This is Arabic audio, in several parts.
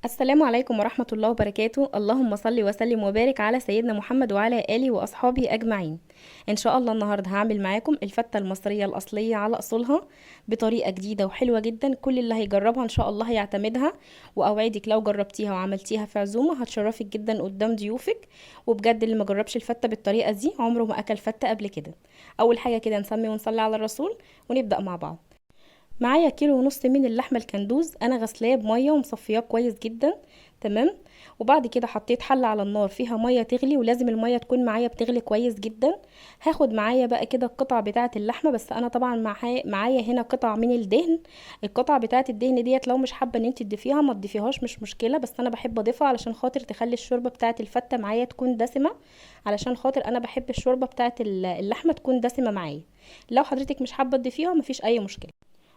السلام عليكم ورحمة الله وبركاته. اللهم صل وسلم وبارك على سيدنا محمد وعلى آله وأصحابه أجمعين. إن شاء الله النهاردة هعمل معاكم الفتة المصرية الأصلية على أصولها بطريقة جديدة وحلوة جدا. كل اللي هيجربها إن شاء الله هيعتمدها، وأوعدك لو جربتيها وعملتيها في عزومة هتشرفك جدا قدام ضيوفك. وبجد اللي ما جربش الفتة بالطريقة دي عمره ما أكل فتة قبل كده. أول حاجة كده نسمي ونصلي على الرسول ونبدأ مع بعض. معايا كيلو ونص من اللحمه الكندوز، انا غسلاه بميه ومصفياه كويس جدا. تمام. وبعد كده حطيت حله على النار فيها ميه تغلي، ولازم الميه تكون معايا بتغلي كويس جدا. هاخد معايا بقى كده القطع بتاعه اللحمه، بس انا طبعا معايا هنا قطع من الدهن. القطع بتاعه الدهن ديت لو مش حابه ان انت تضيفيها ما تضيفيهاش، مش مشكله، بس انا بحب اضيفها علشان خاطر تخلي الشوربه بتاعه الفته معايا تكون دسمه. علشان خاطر انا بحب الشوربه بتاعه اللحمه تكون دسمه معايا. لو حضرتك مش حابه تضيفيها مفيش اي مشكله.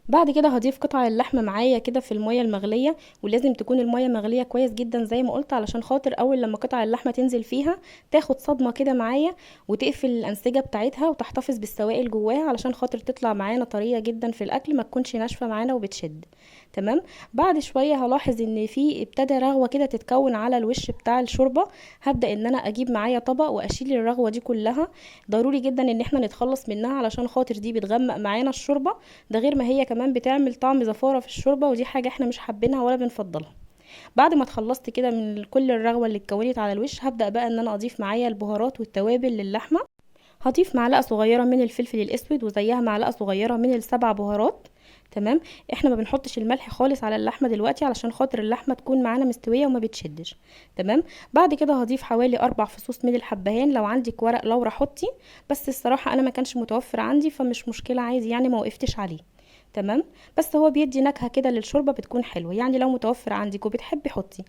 بعد كده هضيف قطع اللحمه معايا كده في الميه المغليه، ولازم تكون الميه مغليه كويس جدا زي ما قلت، علشان خاطر اول لما قطع اللحمه تنزل فيها تاخد صدمه كده معايا وتقفل الانسجه بتاعتها وتحتفظ بالسوائل جواها، علشان خاطر تطلع معانا طريه جدا في الاكل، ما تكونش ناشفه معانا وبتشد. تمام. بعد شويه هلاحظ ان في ابتدى رغوه كده تتكون على الوش بتاع الشوربه. هبدا ان انا اجيب معايا طبق واشيل الرغوه دي كلها. ضروري جدا ان احنا نتخلص منها علشان خاطر دي بتغمق معانا الشوربه. ده غير ما هي كمان بتعمل طعم زفارة في الشوربة، ودي حاجة احنا مش حابينها ولا بنفضلها. بعد ما اتخلصت كده من كل الرغوة اللي اتكونت على الوش، هبدأ بقى ان انا اضيف معايا البهارات والتوابل للحمة. هضيف معلقة صغيرة من الفلفل الاسود وزيها معلقة صغيرة من السبع بهارات. تمام. احنا ما بنحطش الملح خالص على اللحمه دلوقتي علشان خاطر اللحمه تكون معانا مستويه وما بتشدش. تمام. بعد كده هضيف حوالي 4 فصوص من الحبهان، لو عندك ورق لورا حطي، بس الصراحه انا ما كانش متوفر عندي فمش مشكله عادي، يعني ما وقفتش عليه. تمام. بس هو بيدي نكهه كده للشوربه بتكون حلوه، يعني لو متوفر عندك وبتحبي حطي.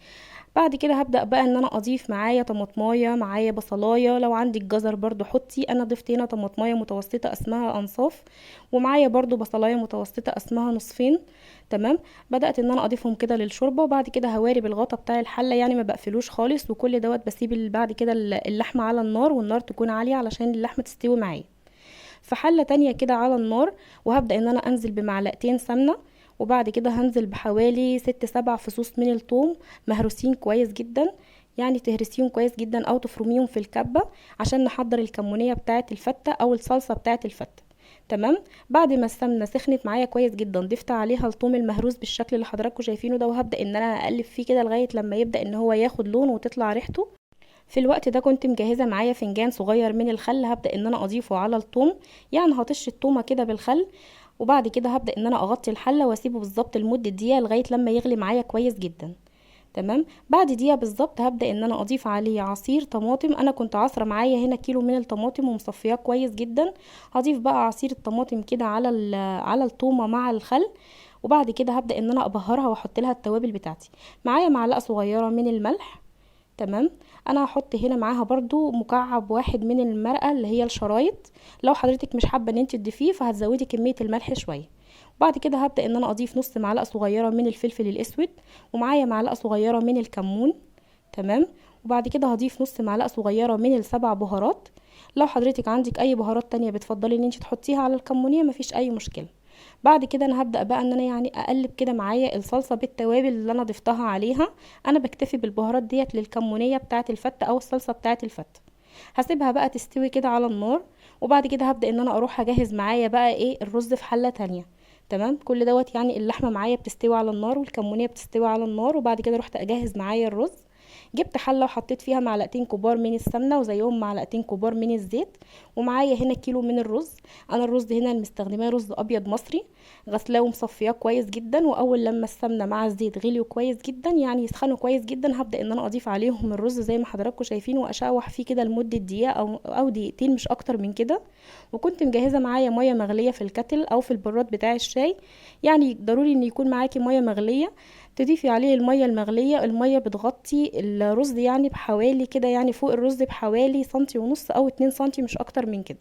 بعد كده هبدأ بقى ان انا اضيف معايا طماطمايه، معايا بصلايه، لو عندك جزر برضو حطي. انا ضفت هنا طماطمايه متوسطه اسمها انصاف، ومعايا برضو بصلايه متوسطه اسمها نصفين. تمام. بدأت ان انا اضيفهم كده للشوربه، وبعد كده هوارب الغطا بتاع الحله، يعني ما بقفلوش خالص، وكل دوت بسيب بعد كده اللحمه على النار، والنار تكون عاليه علشان اللحمه تستوي معايا. في حلة تانية كده على النار، وهبدأ ان انا انزل بمعلقتين سمنة. وبعد كده هنزل بحوالي 6 7 فصوص من الثوم مهروسين كويس جدا. يعني تهرسيهم كويس جدا او تفرميهم في الكبة عشان نحضر الكمونية بتاعة الفتة او الصلصة بتاعة الفتة. تمام. بعد ما السمنه سخنت معايا كويس جدا، ضفت عليها الثوم المهروس بالشكل اللي حضراتكم شايفينه ده، وهبدا ان انا اقلب فيه كده لغايه لما يبدا ان هو ياخد لون وتطلع ريحته. في الوقت ده كنت مجهزه معايا فنجان صغير من الخل، هبدا ان انا اضيفه على الثوم. يعني هطش الثومه كده بالخل. وبعد كده هبدا ان انا اغطي الحله واسيبه بالظبط لمده دقيقه لغايه لما يغلي معايا كويس جدا. تمام. بعد دقيقه بالظبط هبدا ان انا اضيف عليه عصير طماطم. انا كنت عصره معايا هنا كيلو من الطماطم ومصفياه كويس جدا. هضيف بقى عصير الطماطم كده على الثومه مع الخل. وبعد كده هبدا ان انا ابهرها واحط لها التوابل بتاعتي. معايا معلقه صغيره من الملح. تمام. انا هحط هنا معاها برضو مكعب واحد من المرقه اللي هي الشرايط. لو حضرتك مش حابه ان انت تضيفيه فهتزودي كميه الملح شويه. بعد كده هبدا ان انا اضيف نص معلقه صغيره من الفلفل الاسود، ومعايا معلقه صغيره من الكمون. تمام. وبعد كده هضيف نص معلقه صغيره من السبع بهارات. لو حضرتك عندك اي بهارات تانية بتفضلي ان انت تحطيها على الكمونيه مفيش اي مشكله. بعد كده انا هبدأ بقى ان انا يعني اقلب كده معايا الصلصة بالتوابل اللي انا ضفتها عليها. انا بكتفي بالبهارات ديت للكمونية بتاعة الفتة او الصلصة بتاعة الفتة. هسيبها بقى تستوي كده على النار. وبعد كده هبدأ ان انا اروح اجهز معايا بقى ايه الرز في حلة تانية. تمام. كل دوت يعني اللحمة معايا بتستوي على النار والكمونية بتستوي على النار، وبعد كده رحت اجهز معايا الرز. جبت حله وحطيت فيها معلقتين كبار من السمنه وزيهم معلقتين كبار من الزيت. ومعايا هنا كيلو من الرز. انا الرز هنا المستخدماه رز ابيض مصري. غسلاه ومصفياه كويس جدا، واول لما السمنه مع الزيت غليوا كويس جدا يعني يسخنوا كويس جدا، هبدا ان انا اضيف عليهم الرز زي ما حضراتكم شايفين واشوح فيه كده لمده دقيقه او دقيقتين مش اكتر من كده. وكنت مجهزه معايا ميه مغليه في الكتل او في البراد بتاع الشاي. يعني ضروري ان يكون معاكي ميه مغليه. تضيفي عليه المية المغلية. المية بتغطي الرز يعني بحوالي كده، يعني فوق الرز بحوالي سنتي ونص او 2 سنتي مش اكتر من كده.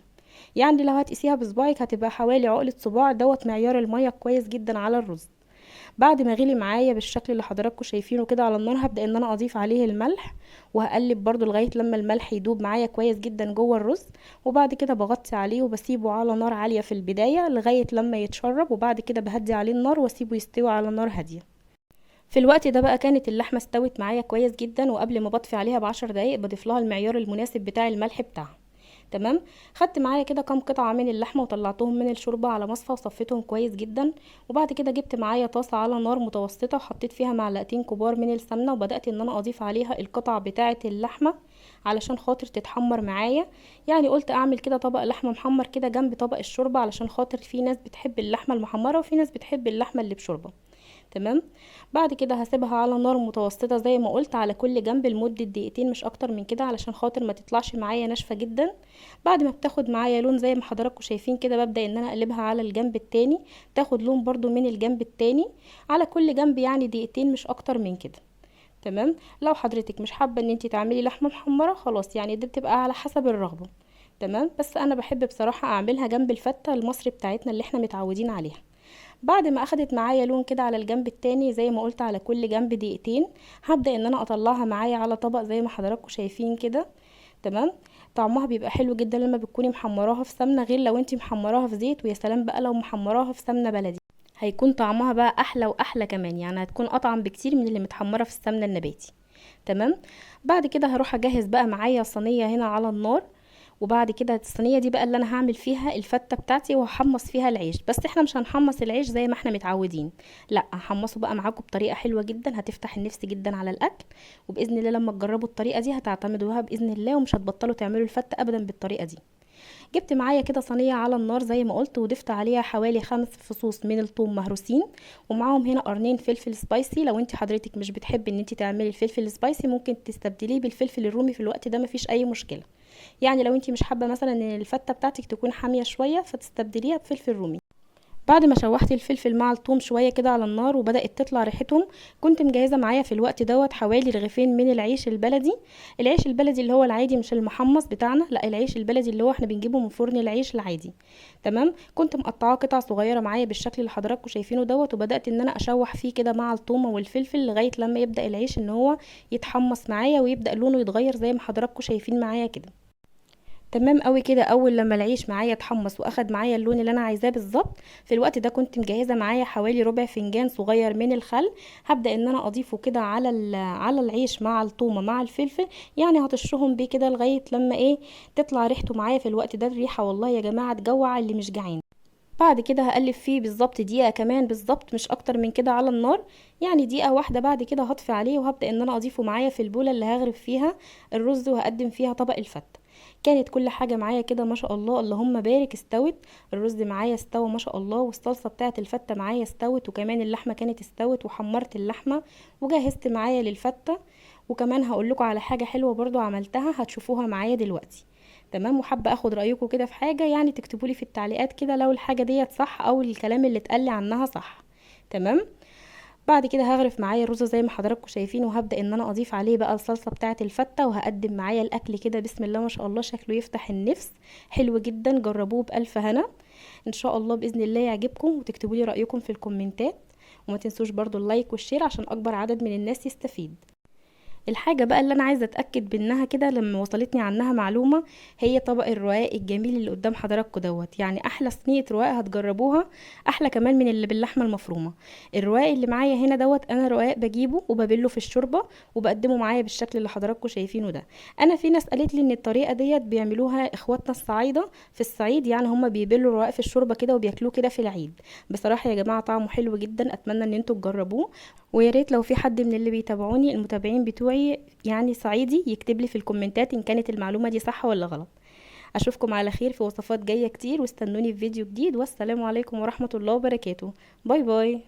يعني لو هتقيسيها بصباعك هتبقى حوالي عقلة صباع دوت معيار المية كويس جدا على الرز. بعد ما غلي معايا بالشكل اللي حضراتكم شايفينه كده على النار، هبدأ ان انا اضيف عليه الملح. وهقلب برضو لغاية لما الملح يدوب معايا كويس جدا جوه الرز. وبعد كده بغطي عليه وبسيبه على نار عالية في البداية لغاية لما يتشرب، وبعد كده بهدي عليه النار واسيبه يستوي على نار هادية. في الوقت ده بقى كانت اللحمه استوت معايا كويس جدا، وقبل ما بطفي عليها ب10 دقايق بضيف لها المعيار المناسب بتاع الملح بتاعها. تمام. خدت معايا كده كام قطعه من اللحمه وطلعتهم من الشوربه على مصفى وصفيتهم كويس جدا. وبعد كده جبت معايا طاسه على نار متوسطه وحطيت فيها معلقتين كبار من السمنه، وبدات ان انا اضيف عليها القطع بتاعه اللحمه علشان خاطر تتحمر معايا. يعني قلت اعمل كده طبق لحمه محمر كده جنب طبق الشوربه، علشان خاطر في ناس بتحب اللحمه المحمره وفي ناس بتحب اللحمه اللي بشوربه. تمام. بعد كده هسيبها على نار متوسطة زي ما قلت على كل جنب لمدة دقيقتين، مش اكتر من كده، علشان خاطر ما تطلعش معايا ناشفة جدا. بعد ما بتاخد معايا لون زي ما حضراتكم شايفين كده، ببدأ ان انا اقلبها على الجنب التاني، تاخد لون برضو من الجنب التاني على كل جنب، يعني دقيقتين مش اكتر من كده. تمام. لو حضرتك مش حابة ان انتي تعملي لحمة محمرة خلاص، يعني دي بتبقى على حسب الرغبة. تمام. بس انا بحب بصراحة اعملها جنب الفتة المصري بتاعتنا اللي احنا متعودين عليها. بعد ما اخدت معايا لون كده على الجنب التاني زي ما قلت على كل جنب دقيقتين، هبدأ ان انا اطلعها معايا على طبق زي ما حضراتكم شايفين كده. تمام. طعمها بيبقى حلو جدا لما بتكوني محمراها في سمنة، غير لو انتي محمراها في زيت، ويا سلام بقى لو محمراها في سمنة بلدي، هيكون طعمها بقى احلى واحلى كمان، يعني هتكون اطعم بكتير من اللي متحمرة في السمنة النباتي. تمام. بعد كده هروح اجهز بقى معايا صينية هنا على النار، وبعد كده الصينيه دي بقى اللي انا هعمل فيها الفته بتاعتي، وهحمص فيها العيش. بس احنا مش هنحمص العيش زي ما احنا متعودين، لا هحمصه بقى معاكم بطريقه حلوه جدا هتفتح النفس جدا على الاكل. وباذن الله لما تجربوا الطريقه دي هتعتمدوها باذن الله، ومش هتبطلوا تعملوا الفته ابدا بالطريقه دي. جبت معايا كده صينيه على النار زي ما قلت، وضفت عليها حوالي 5 فصوص من الثوم مهروسين، ومعاهم هنا قرنين فلفل سبايسي. لو انت حضرتك مش بتحبي ان انت تعملي الفلفل سبايسي، ممكن تستبدليه بالفلفل الرومي في الوقت ده، مفيش اي مشكله. يعني لو انت مش حابه مثلا ان الفته بتاعتك تكون حاميه شويه، فتستبدليها بفلفل رومي. بعد ما شوحت الفلفل مع الثوم شويه كده على النار وبدات تطلع ريحتهم، كنت مجهزه معايا في الوقت دوت حوالي رغيفين من العيش البلدي. العيش البلدي اللي هو العادي مش المحمص بتاعنا، لا العيش البلدي اللي هو احنا بنجيبه من فرن العيش العادي. تمام. كنت مقطعاه قطع صغيره معايا بالشكل اللي حضراتكم شايفينه دوت، وبدات ان انا اشوح فيه كده مع الثومه والفلفل لغايه لما يبدا العيش ان هو يتحمص معايا ويبدا لونه يتغير زي ما حضراتكم شايفين معايا كده. تمام قوي كده. اول لما العيش معايا اتحمص واخد معايا اللون اللي انا عايزاه بالظبط، في الوقت ده كنت مجهزه معايا حوالي ربع فنجان صغير من الخل. هبدا ان انا اضيفه كده على على العيش مع الثومه مع الفلفل، يعني هطشهم بيه كده لغايه لما تطلع ريحته معايا. في الوقت ده الريحه والله يا جماعه تجوع اللي مش جعان. بعد كده هقلب فيه بالظبط دقيقه كمان بالظبط، مش اكتر من كده على النار، يعني دقيقه واحده. بعد كده هطفي عليه وهبدا ان انا اضيفه معايا في البوله اللي هغرف فيها الرز وهقدم فيها طبق الفته. كانت كل حاجه معايا كده ما شاء الله اللهم بارك استوت. الرز معايا استوى ما شاء الله، والصلصه بتاعه الفته معايا استوت، وكمان اللحمه كانت استوت وحمرت اللحمه وجهزت معايا للفته. وكمان هقول لكم على حاجه حلوه برضو عملتها هتشوفوها معايا دلوقتي. تمام. وحابه اخد رايكم كده في حاجه، يعني تكتبوا لي في التعليقات كده لو الحاجه ديت صح او الكلام اللي اتقال لي عنها صح. تمام. بعد كده هغرف معايا الرز زي ما حضراتكم شايفين، وهبدا ان انا اضيف عليه بقى الصلصه بتاعه الفته، وهقدم معايا الاكل كده بسم الله ما شاء الله شكله يفتح النفس. حلو جدا، جربوه بالف هنا. ان شاء الله باذن الله يعجبكم، وتكتبوا لي رايكم في الكومنتات. وما تنسوش برضو اللايك والشير عشان اكبر عدد من الناس يستفيد. الحاجة بقى اللي انا عايزة اتأكد منها كده لما وصلتني عنها معلومة، هي طبق الرقاق الجميل اللي قدام حضراتكم دوت. يعني احلى صينية رقاق هتجربوها، احلى كمان من اللي باللحمة المفرومة. الرقاق اللي معايا هنا دوت انا رقاق بجيبه وببله في الشوربة وبقدمه معايا بالشكل اللي حضراتكم شايفينه ده. انا في ناس قالت لي ان الطريقة ديت بيعملوها اخواتنا الصعايدة في الصعيد، يعني هم بيبلوا الرقاق في الشوربة كده وبياكلوه كده في العيد. بصراحة يا جماعة طعمه حلو جدا، اتمنى ان انتوا تجربوه. ويا ريت لو في حد من اللي بيتابعوني المتابعين بتوعي يعني صعيدي يكتب لي في الكومنتات ان كانت المعلومة دي صح ولا غلط. اشوفكم على خير في وصفات جاية كتير، واستنوني في فيديو جديد، والسلام عليكم ورحمة الله وبركاته. باي باي.